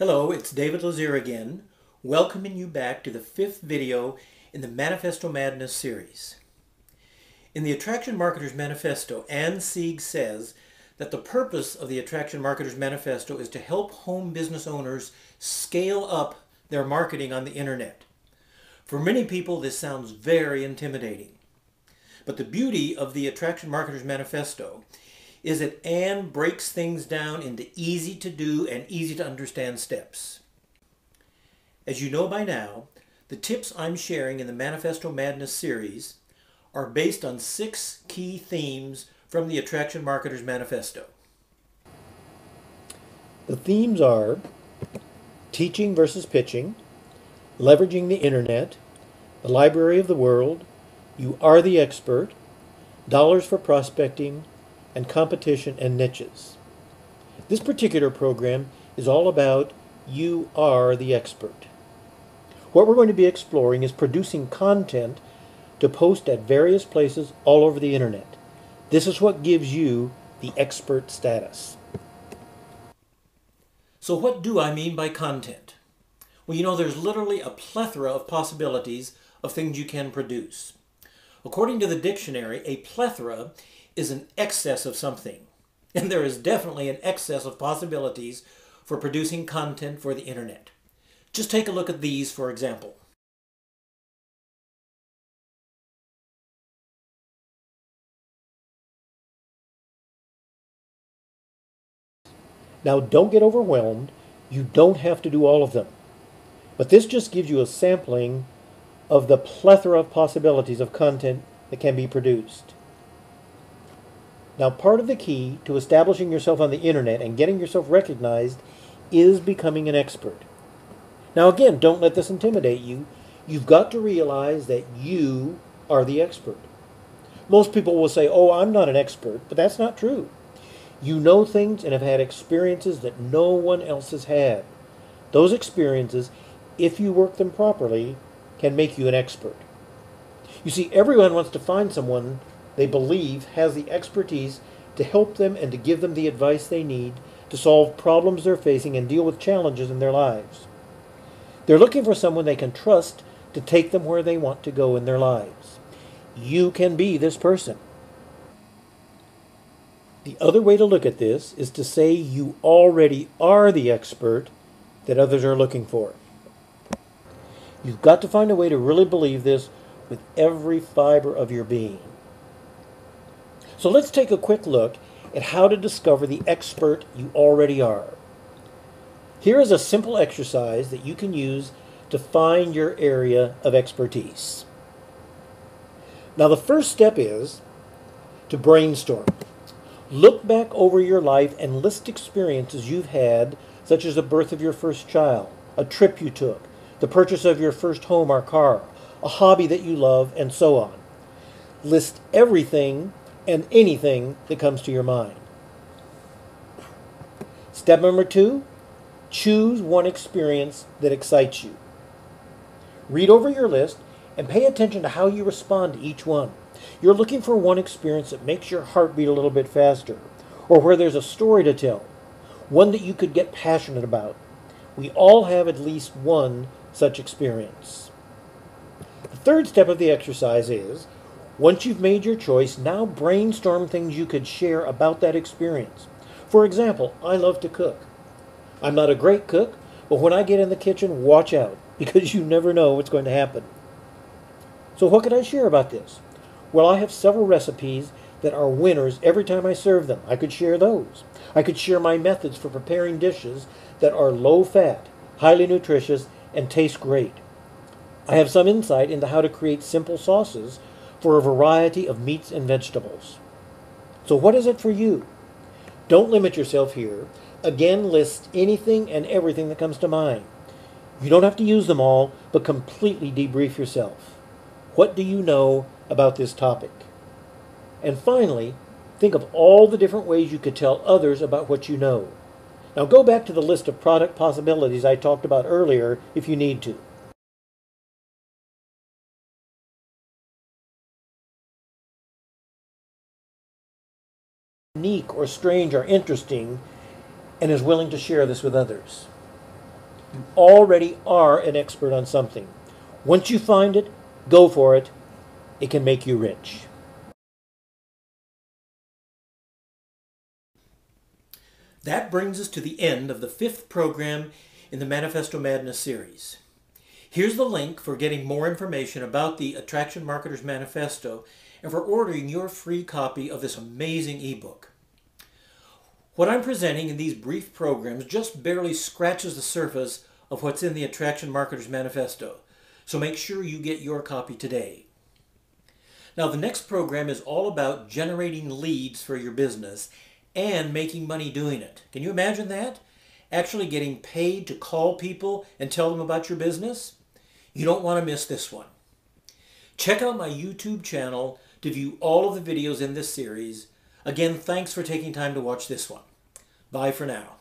Hello, it's David Lazier again, welcoming you back to the fifth video in the Manifesto Madness series. In the Attraction Marketer's Manifesto, Ann Sieg says that the purpose of the Attraction Marketer's Manifesto is to help home business owners scale up their marketing on the internet. For many people, this sounds very intimidating. But the beauty of the Attraction Marketer's Manifesto is that Ann breaks things down into easy to do and easy to understand steps. As you know by now, the tips I'm sharing in the Manifesto Madness series are based on 6 key themes from the Attraction Marketer's Manifesto. The themes are teaching versus pitching, leveraging the internet, the library of the world, you are the expert, dollars for prospecting, and competition and niches. This particular program is all about you are the expert. What we're going to be exploring is producing content to post at various places all over the internet. This is what gives you the expert status. So what do I mean by content? Well, you know, there's literally a plethora of possibilities of things you can produce. According to the dictionary, a plethora is an excess of something. And there is definitely an excess of possibilities for producing content for the internet. Just take a look at these, for example. Now, don't get overwhelmed. You don't have to do all of them. But this just gives you a sampling of the plethora of possibilities of content that can be produced. Now, part of the key to establishing yourself on the internet and getting yourself recognized is becoming an expert. Now, again, don't let this intimidate you. You've got to realize that you are the expert. Most people will say, oh, I'm not an expert, but that's not true. You know things and have had experiences that no one else has had. Those experiences, if you work them properly, can make you an expert. You see, everyone wants to find someone they believe has the expertise to help them and to give them the advice they need to solve problems they're facing and deal with challenges in their lives. They're looking for someone they can trust to take them where they want to go in their lives. You can be this person. The other way to look at this is to say you already are the expert that others are looking for. You've got to find a way to really believe this with every fiber of your being. So let's take a quick look at how to discover the expert you already are. Here is a simple exercise that you can use to find your area of expertise. Now, the first step is to brainstorm. Look back over your life and list experiences you've had, such as the birth of your first child, a trip you took, the purchase of your first home or car, a hobby that you love, and so on. List everything and anything that comes to your mind. Step number 2, choose one experience that excites you. Read over your list and pay attention to how you respond to each one. You're looking for one experience that makes your heart beat a little bit faster, or where there's a story to tell, one that you could get passionate about. We all have at least one such experience. The third step of the exercise is, once you've made your choice, now brainstorm things you could share about that experience. For example, I love to cook. I'm not a great cook, but when I get in the kitchen, watch out, because you never know what's going to happen. So what could I share about this? Well, I have several recipes that are winners every time I serve them. I could share those. I could share my methods for preparing dishes that are low fat, highly nutritious, and taste great. I have some insight into how to create simple sauces for a variety of meats and vegetables. So what is it for you? Don't limit yourself here. Again, list anything and everything that comes to mind. You don't have to use them all, but completely debrief yourself. What do you know about this topic? And finally, think of all the different ways you could tell others about what you know. Now go back to the list of product possibilities I talked about earlier if you need to. Unique or strange or interesting, and is willing to share this with others. You already are an expert on something. Once you find it, go for it. It can make you rich. That brings us to the end of the 5th program in the Manifesto Madness series. Here's the link for getting more information about the Attraction Marketer's Manifesto and for ordering your free copy of this amazing ebook. What I'm presenting in these brief programs just barely scratches the surface of what's in the Attraction Marketer's Manifesto, so make sure you get your copy today. Now, the next program is all about generating leads for your business and making money doing it. Can you imagine that? Actually getting paid to call people and tell them about your business? You don't want to miss this one. Check out my YouTube channel to view all of the videos in this series. Again, thanks for taking time to watch this one. Bye for now.